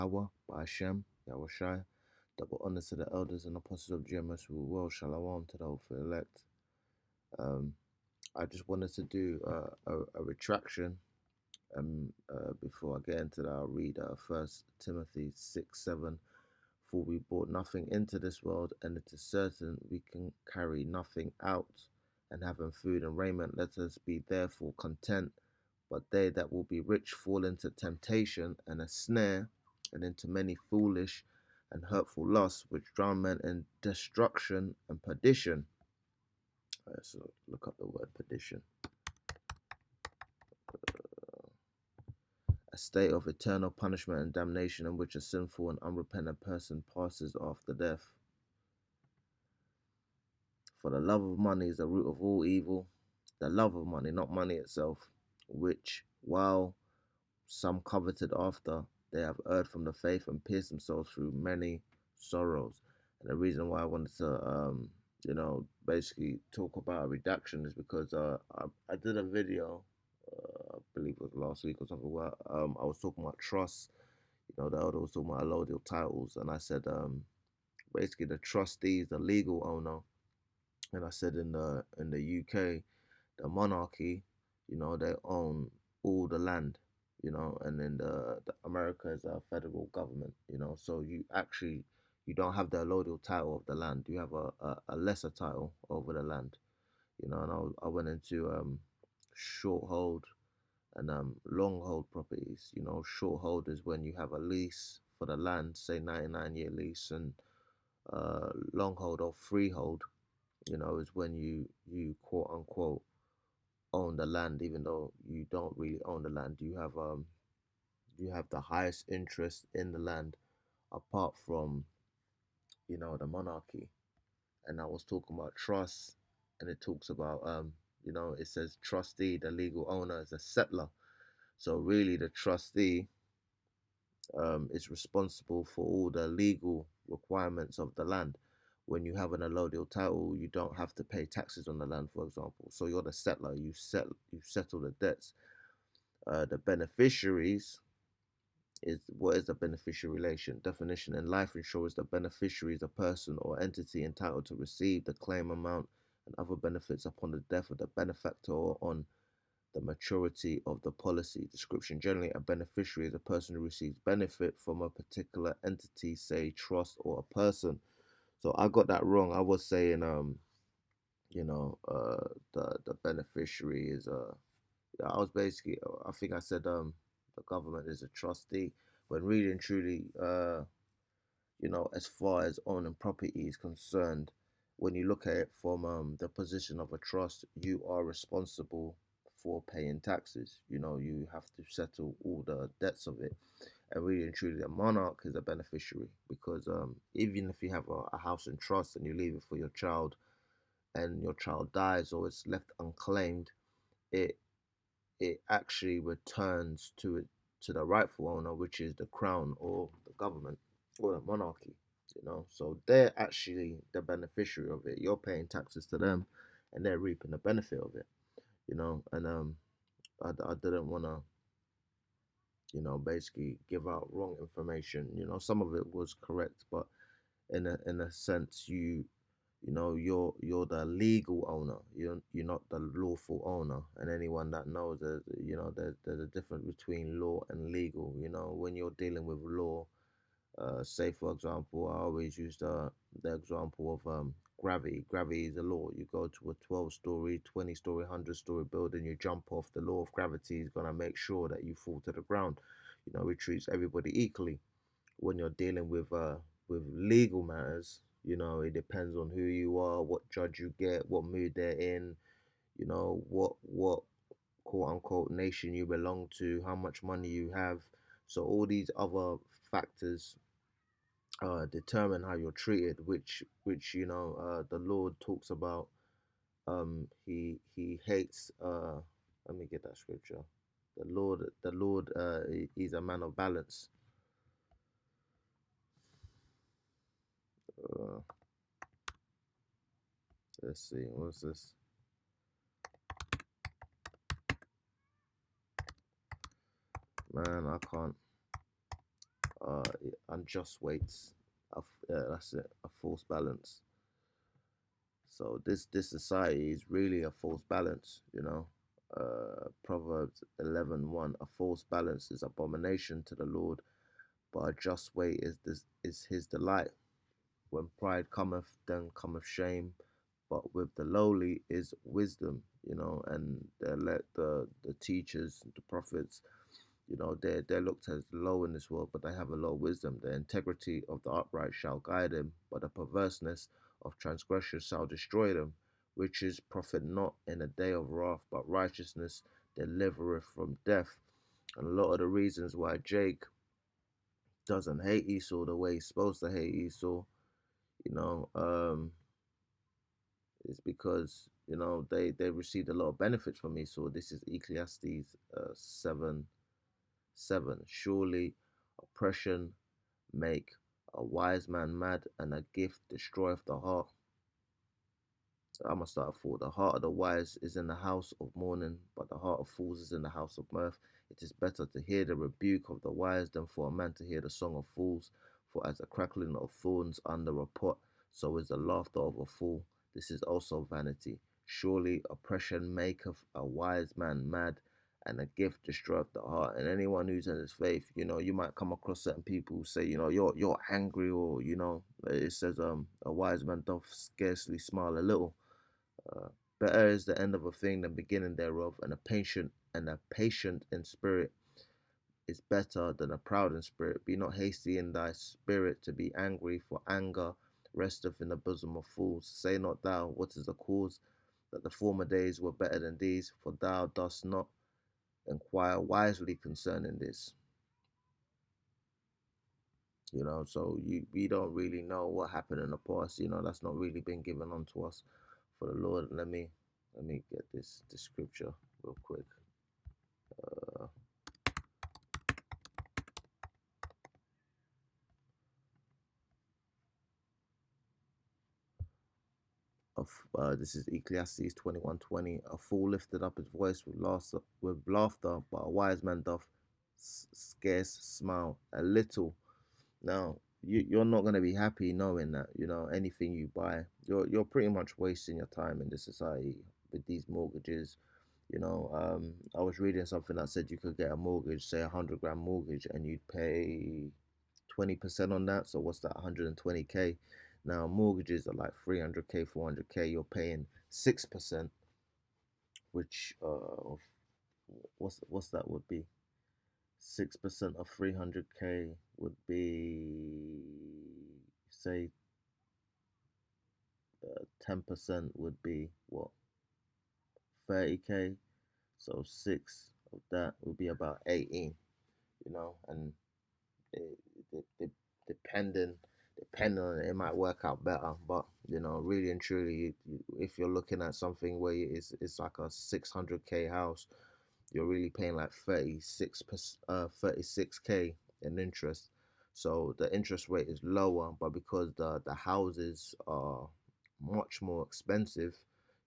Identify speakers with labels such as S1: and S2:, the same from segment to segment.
S1: Yahweh, by Hashem, Yahweh Shai. Double honors to the elders and apostles of GMS who will Shalom to the hopeful elect. Um, I just wanted to do a retraction. Before I get into that, I'll read 1 Timothy 6:7. For we brought nothing into this world, and it is certain we can carry nothing out. And having food and raiment, let us be therefore content. But they that will be rich fall into temptation and a snare, and into many foolish and hurtful lusts, which drown men in destruction and perdition. So look up the word perdition. A state of eternal punishment and damnation, in which a sinful and unrepentant person passes after death. For the love of money is the root of all evil. The love of money, not money itself, which, while some coveted after, they have erred from the faith and pierced themselves through many sorrows. And the reason why I wanted to, basically talk about redaction is because I did a video, I believe it was last week or something, where I was talking about trust. The elder was talking about allodial titles, and I said, basically the trustee is the legal owner, and I said in the UK, the monarchy, they own all the land, and then the America is a federal government, so you don't have the allodial title of the land. You have a lesser title over the land, and I went into short hold and long hold properties. Short hold is when you have a lease for the land, say 99-year lease, and long hold or freehold, is when you quote unquote own the land, even though you don't really own the land. You have the highest interest in the land apart from the monarchy. And I was talking about trust, and it talks about it says trustee, the legal owner, is a settler. So really the trustee is responsible for all the legal requirements of the land. When you have an allodial title, you don't have to pay taxes on the land, for example. So you're the settler. You settle the debts. The beneficiaries is what is the beneficiary relation? Definition: in life insurance, the beneficiary is a person or entity entitled to receive the claim amount and other benefits upon the death of the benefactor or on the maturity of the policy. Description: generally, a beneficiary is a person who receives benefit from a particular entity, say trust or a person. So I got that wrong. I was saying, the beneficiary is I was basically, I think I said the government is a trustee, when really and truly, as far as owning property is concerned, when you look at it from the position of a trust, you are responsible for paying taxes. You have to settle all the debts of it. And really and truly, the monarch is a beneficiary, because even if you have a house in trust and you leave it for your child, and your child dies or it's left unclaimed, it it actually returns to the rightful owner, which is the crown or the government or the monarchy. So they're actually the beneficiary of it. You're paying taxes to them, and they're reaping the benefit of it. And I didn't want to basically give out wrong information. Some of it was correct, but in a sense, you're the legal owner. You're not the lawful owner. And anyone that knows that, there's a difference between law and legal. When you're dealing with law, say for example, I always use the example of gravity. Gravity is a law. You go to a 12-story, 20-story, 100-story building, you jump off. The law of gravity is gonna make sure that you fall to the ground. It treats everybody equally. When you're dealing with legal matters, it depends on who you are, what judge you get, what mood they're in, what quote unquote nation you belong to, how much money you have. So all these other factors determine how you're treated, which the Lord talks about. He hates. Let me get that scripture. The Lord, he's a man of balance. Uh, let's see, what's this? Man, I can't. uh, unjust weights. That's it, a false balance. So this society is really a false balance, you know. Proverbs 11:1. A false balance is abomination to the Lord, but a just weight is his delight. When pride cometh, then cometh shame, but with the lowly is wisdom, you know. And let the teachers, the prophets, you know, they're looked as low in this world, but they have a low wisdom. The integrity of the upright shall guide them, but the perverseness of transgressors shall destroy them. Riches profit not in a day of wrath, but righteousness delivereth from death. And a lot of the reasons why Jake doesn't hate Esau the way he's supposed to hate Esau, you know, is because they received a lot of benefits from Esau. This is Ecclesiastes 7:7. Surely oppression make a wise man mad, and a gift destroyeth the heart. I'm gonna start at 4. The heart of the wise is in the house of mourning, but the heart of fools is in the house of mirth. It is better to hear the rebuke of the wise than for a man to hear the song of fools. For as the crackling of thorns under a pot, so is the laughter of a fool. This is also vanity. Surely oppression maketh a wise man mad, and a gift destroyeth the heart. And anyone who's in his faith, you might come across certain people who say, you're angry, or it says a wise man doth scarcely smile a little. uh, Better is the end of a thing than beginning thereof, and a patient in spirit is better than a proud in spirit. Be not hasty in thy spirit to be angry, for anger resteth in the bosom of fools. Say not thou, what is the cause that the former days were better than these? For thou dost not inquire wisely concerning this. So we don't really know what happened in the past. That's not really been given unto us for the Lord. Let me get this scripture real quick. Uh, of This is Ecclesiastes 21:20. A fool lifted up his voice with laughter, but a wise man doth scarce smile a little. Now, you're not going to be happy knowing that anything you buy, you're pretty much wasting your time in this society with these mortgages. I was reading something that said you could get a mortgage, say 100 grand mortgage, and you'd pay 20% on that. So what's that? 120K. Now mortgages are like 300K, 400K. You're paying 6%, which what's that would be? 6% of 300K would be, say, 10% would be what, 30K. So six of that would be about 18. And it, it, depending depending on it, it might work out better. But really and truly, if you're looking at something where it's like a 600K house, you're really paying like 36K in interest. So the interest rate is lower, but because the houses are much more expensive,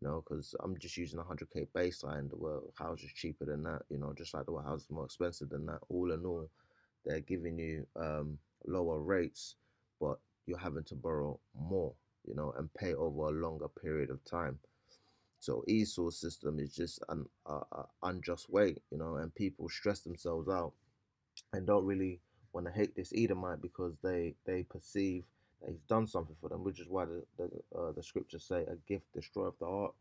S1: because I'm just using 100K baseline, the world house is cheaper than that, just like the world house is more expensive than that. All in all, they're giving you lower rates, but you're having to borrow more, and pay over a longer period of time. So Esau's system is just an unjust way, and people stress themselves out and don't really want to hate this Edomite because they perceive that he's done something for them, which is why the scriptures say a gift destroyeth the heart,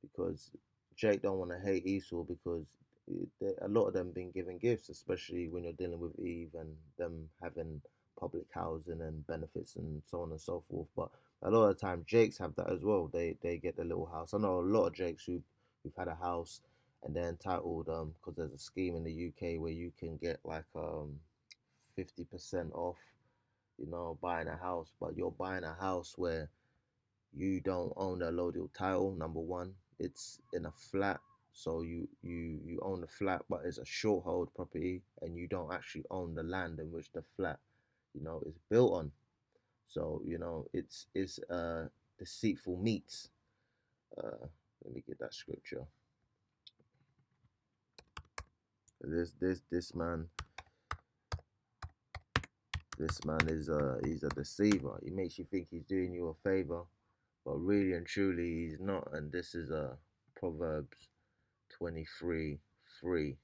S1: because Jake don't want to hate Esau because a lot of them been given gifts, especially when you're dealing with Eve and them having public housing and benefits and so on and so forth. But a lot of the time, Jakes have that as well. They get the little house. I know a lot of Jakes who've had a house and they're entitled because there's a scheme in the UK where you can get like 50% off, buying a house, but you're buying a house where you don't own the allodial title. Number one, it's in a flat, so you own the flat, but it's a short hold property, and you don't actually own the land in which the flat, is built on. So it's deceitful meats. Let me get that scripture. This man This man is he's a deceiver. He makes you think he's doing you a favor, but really and truly he's not. And this is Proverbs 23:3.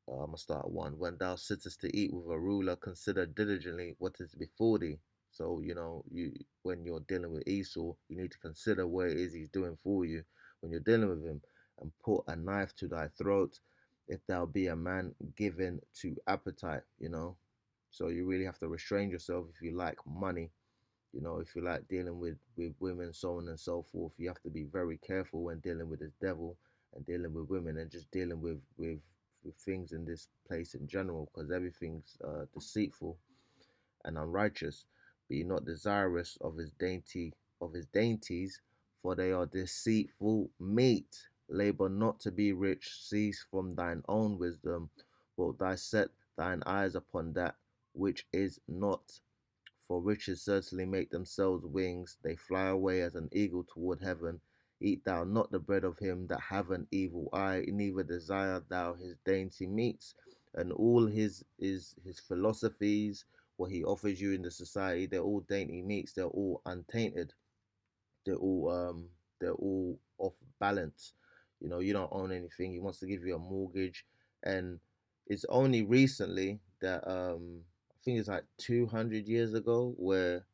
S1: I'm gonna start at one. When thou sittest to eat with a ruler, consider diligently what is before thee. So you when you're dealing with Esau, you need to consider what it is he's doing for you when you're dealing with him, and put a knife to thy throat, if thou be a man given to appetite. So you really have to restrain yourself if you like money. If you like dealing with women, so on and so forth. You have to be very careful when dealing with this devil and dealing with women and just dealing with things in this place in general, because everything's deceitful and unrighteous. Be not desirous of his dainties, for they are deceitful meat. Labor not to be rich, cease from thine own wisdom, but thy set thine eyes upon that which is not. For riches certainly make themselves wings, they fly away as an eagle toward heaven. Eat thou not the bread of him that have an evil eye, neither desire thou his dainty meats. And all his philosophies, what he offers you in the society, they're all dainty meats. They're all untainted. They're all off balance. You don't own anything. He wants to give you a mortgage, and it's only recently that I think it's like 200 years ago where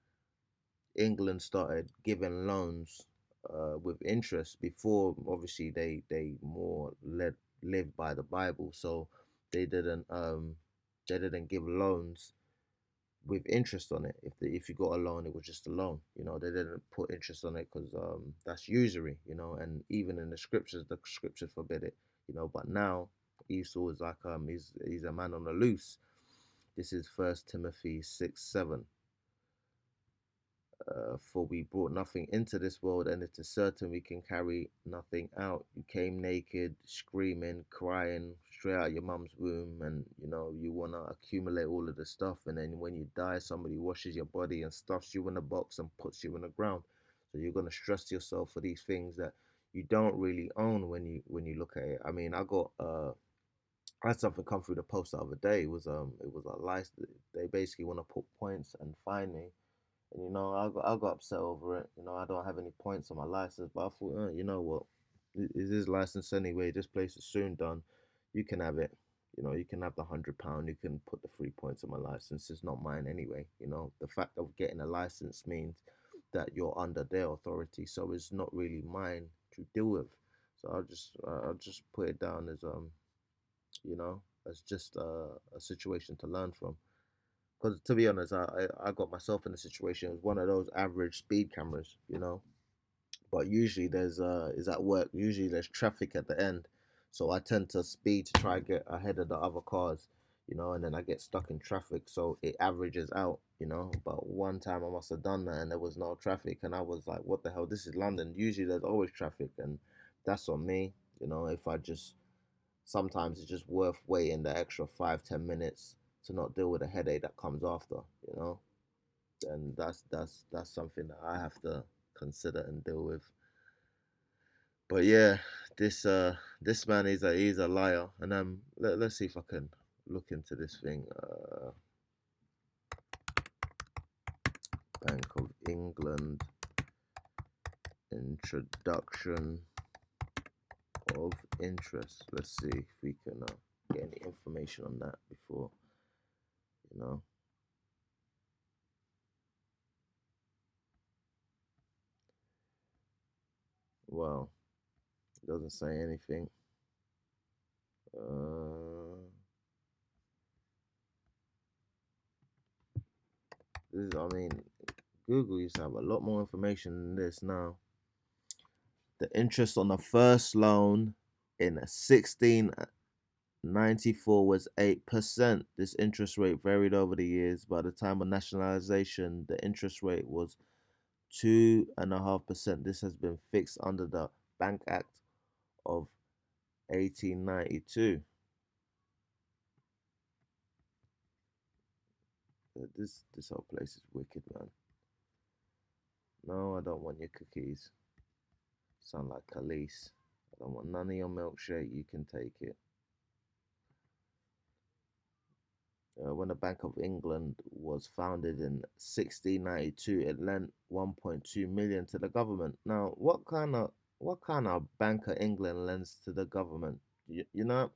S1: England started giving loans with interest. Before, obviously, they more led lived by the Bible, so they didn't um they didn't give loans with interest on it. If you got a loan, it was just a loan. They didn't put interest on it because that's usury. And even in the scriptures forbid it. But now Esau is like he's a man on the loose. This is First Timothy 6:7. For we brought nothing into this world, and it is certain we can carry nothing out. You came naked, screaming, crying, straight out your mum's womb, and you want to accumulate all of the stuff. And then when you die, somebody washes your body and stuffs you in a box and puts you in the ground. So you're going to stress yourself for these things that you don't really own when you look at it. I mean, I had something come through the post the other day. It was a license. They basically want to put points and fine me, and I got upset over it. I don't have any points on my license, but I thought, you know what, it is license anyway. This place is soon done. You can have it. You can have the £100. You can put the 3 points on my license. It's not mine anyway. The fact of getting a license means that you're under their authority, so it's not really mine to deal with. So I'll just put it down as as just a situation to learn from. Because to be honest, I got myself in a situation with one of those average speed cameras. But usually there's is at work. Usually there's traffic at the end, so I tend to speed to try and get ahead of the other cars. And then I get stuck in traffic, so it averages out. But one time I must have done that, and there was no traffic, and I was like, "What the hell? This is London. Usually there's always traffic, and that's on me." If I just sometimes it's just worth waiting the extra 5-10 minutes to not deal with the headache that comes after, you know. And that's something that I have to consider and deal with. But yeah, this man he's a liar, and let's see if I can look into this thing. Bank of England introduction of interest. Let's see if we can get any information on that before you know. Well, it doesn't say anything. I mean, Google used to have a lot more information than this now. The interest on the first loan in 1694 was 8%. This interest rate varied over the years. By the time of nationalization, the interest rate was 2.5%. This has been fixed under the Bank Act of 1892. This whole place is wicked, man. No, I don't want your cookies. Sound like Khalees. I don't want none of your milkshake. You can take it. When the Bank of England was founded in 1692, it lent 1.2 million to the government. Now, what kind of Bank of England lends to the government? You know,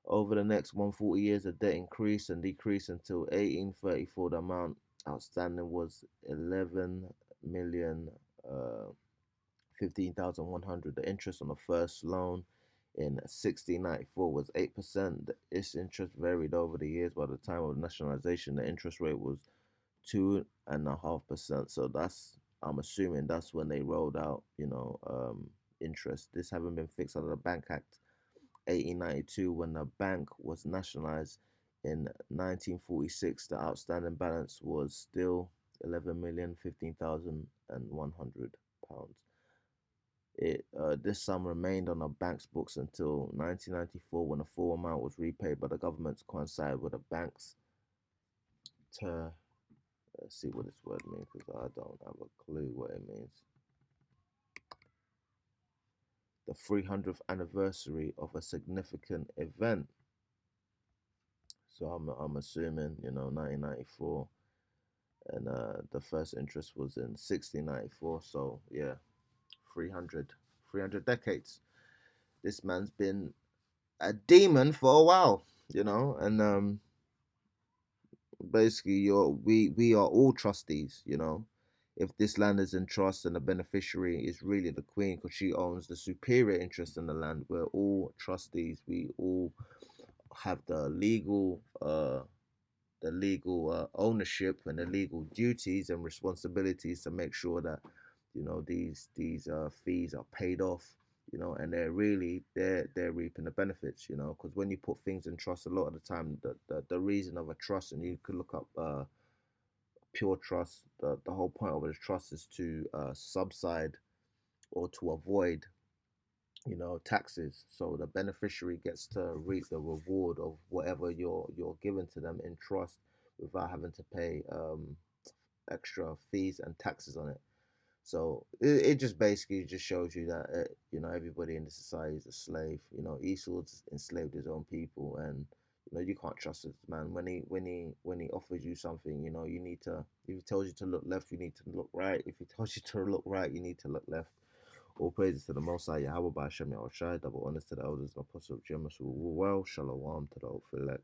S1: over the next 140 years, the debt increased and decreased until 1834. The amount outstanding was 11 million. 15,100. The interest on the first loan in 1694 was 8%. Its interest varied over the years. By the time of nationalization, the interest rate was 2.5%. So I'm assuming that's when they rolled out, interest. This having been fixed under the Bank Act 1892 when the bank was nationalized in 1946. The outstanding balance was still 11,015,100 pounds. This sum remained on the bank's books until 1994 when the full amount was repaid by the government to coincide with the bank's to let's see what this word means because I don't have a clue what it means. The 300th anniversary of a significant event. So I'm assuming 1994, and the first interest was in 1694. So yeah, 300 decades. This man's been a demon for a while, and basically we are all trustees, if this land is in trust and the beneficiary is really the queen because she owns the superior interest in the land, we're all trustees. We all have the legal ownership and the legal duties and responsibilities to make sure that these fees are paid off, and they're reaping the benefits, because when you put things in trust, a lot of the time the reason of a trust, and you could look up pure trust, the whole point of a trust is to subside or to avoid taxes, so the beneficiary gets to reap the reward of whatever you're given to them in trust without having to pay extra fees and taxes on it. So it just basically just shows you that everybody in the society is a slave. Esau's enslaved his own people, and you can't trust this man when he offers you something. You need to, if he tells you to look left, you need to look right. If he tells you to look right, you need to look left. All praises to the Most High Yahweh by Hashem Yahushai, double honors to the elders and apostles of Jemus, well, shalom to the old elect.